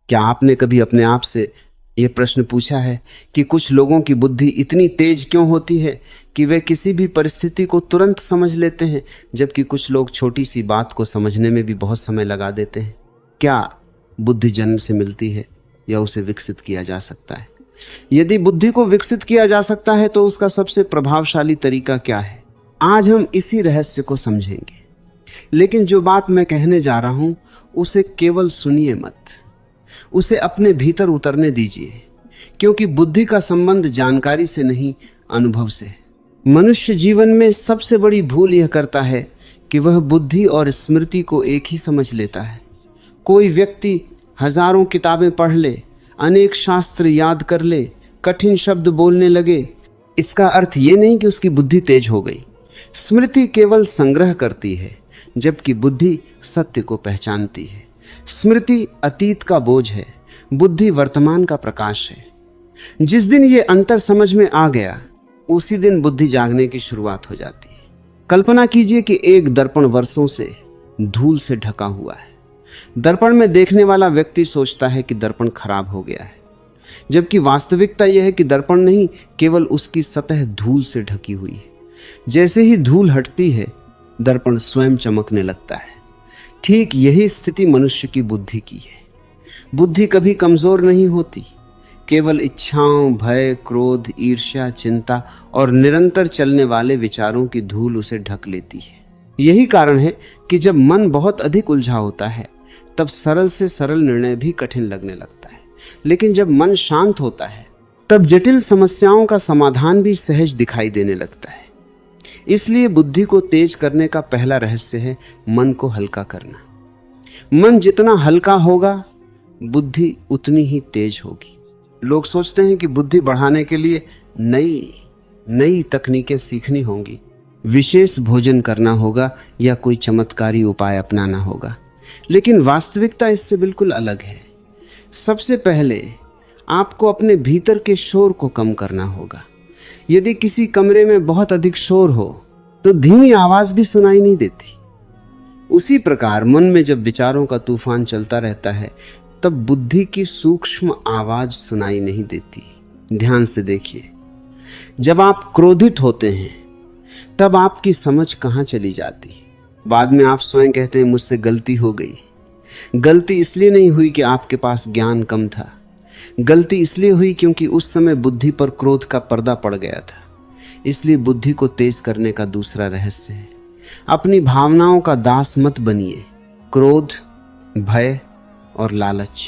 क्या आपने कभी अपने आप से यह प्रश्न पूछा है कि कुछ लोगों की बुद्धि इतनी तेज क्यों होती है कि वे किसी भी परिस्थिति को तुरंत समझ लेते हैं, जबकि कुछ लोग छोटी सी बात को समझने में भी बहुत समय लगा देते हैं? क्या बुद्धि जन्म से मिलती है या उसे विकसित किया जा सकता है? यदि बुद्धि को विकसित किया जा सकता है तो उसका सबसे प्रभावशाली तरीका क्या है? आज हम इसी रहस्य को समझेंगे। लेकिन जो बात मैं कहने जा रहा हूं उसे केवल सुनिए मत, उसे अपने भीतर उतरने दीजिए, क्योंकि बुद्धि का संबंध जानकारी से नहीं, अनुभव से। मनुष्य जीवन में सबसे बड़ी भूल यह करता है कि वह बुद्धि और स्मृति को एक ही समझ लेता है। कोई व्यक्ति हजारों किताबें पढ़ ले, अनेक शास्त्र याद कर ले, कठिन शब्द बोलने लगे, इसका अर्थ ये नहीं कि उसकी बुद्धि तेज हो गई। स्मृति केवल संग्रह करती है, जबकि बुद्धि सत्य को पहचानती है। स्मृति अतीत का बोझ है, बुद्धि वर्तमान का प्रकाश है। जिस दिन ये अंतर समझ में आ गया, उसी दिन बुद्धि जागने की शुरुआत हो जाती है। कल्पना कीजिए कि एक दर्पण वर्षों से धूल से ढका हुआ है। दर्पण में देखने वाला व्यक्ति सोचता है कि दर्पण खराब हो गया है, जबकि वास्तविकता यह है कि दर्पण नहीं, केवल उसकी सतह धूल से ढकी हुई है। जैसे ही धूल हटती है, दर्पण स्वयं चमकने लगता है। ठीक यही स्थिति मनुष्य की बुद्धि की है। बुद्धि कभी कमजोर नहीं होती, केवल इच्छाओं, भय, क्रोध, ईर्ष्या, चिंता और निरंतर चलने वाले विचारों की धूल उसे ढक लेती है। यही कारण है कि जब मन बहुत अधिक उलझा होता है, तब सरल से सरल निर्णय भी कठिन लगने लगता है। लेकिन जब मन शांत होता है, तब जटिल समस्याओं का समाधान भी सहज दिखाई देने लगता है। इसलिए बुद्धि को तेज करने का पहला रहस्य है मन को हल्का करना। मन जितना हल्का होगा, बुद्धि उतनी ही तेज होगी। लोग सोचते हैं कि बुद्धि बढ़ाने के लिए नई तकनीकें सीखनी होंगी, विशेष भोजन करना होगा या कोई चमत्कारी उपाय अपनाना होगा। लेकिन वास्तविकता इससे बिल्कुल अलग है। सबसे पहले आपको अपने भीतर के शोर को कम करना होगा। यदि किसी कमरे में बहुत अधिक शोर हो तो धीमी आवाज भी सुनाई नहीं देती। उसी प्रकार मन में जब विचारों का तूफान चलता रहता है, तब बुद्धि की सूक्ष्म आवाज सुनाई नहीं देती। ध्यान से देखिए, जब आप क्रोधित होते हैं, तब आपकी समझ कहां चली जाती? बाद में आप स्वयं कहते हैं मुझसे गलती हो गई। गलती इसलिए नहीं हुई कि आपके पास ज्ञान कम था, गलती इसलिए हुई क्योंकि उस समय बुद्धि पर क्रोध का पर्दा पड़ गया था। इसलिए बुद्धि को तेज करने का दूसरा रहस्य है, अपनी भावनाओं का दास मत बनिए। क्रोध, भय और लालच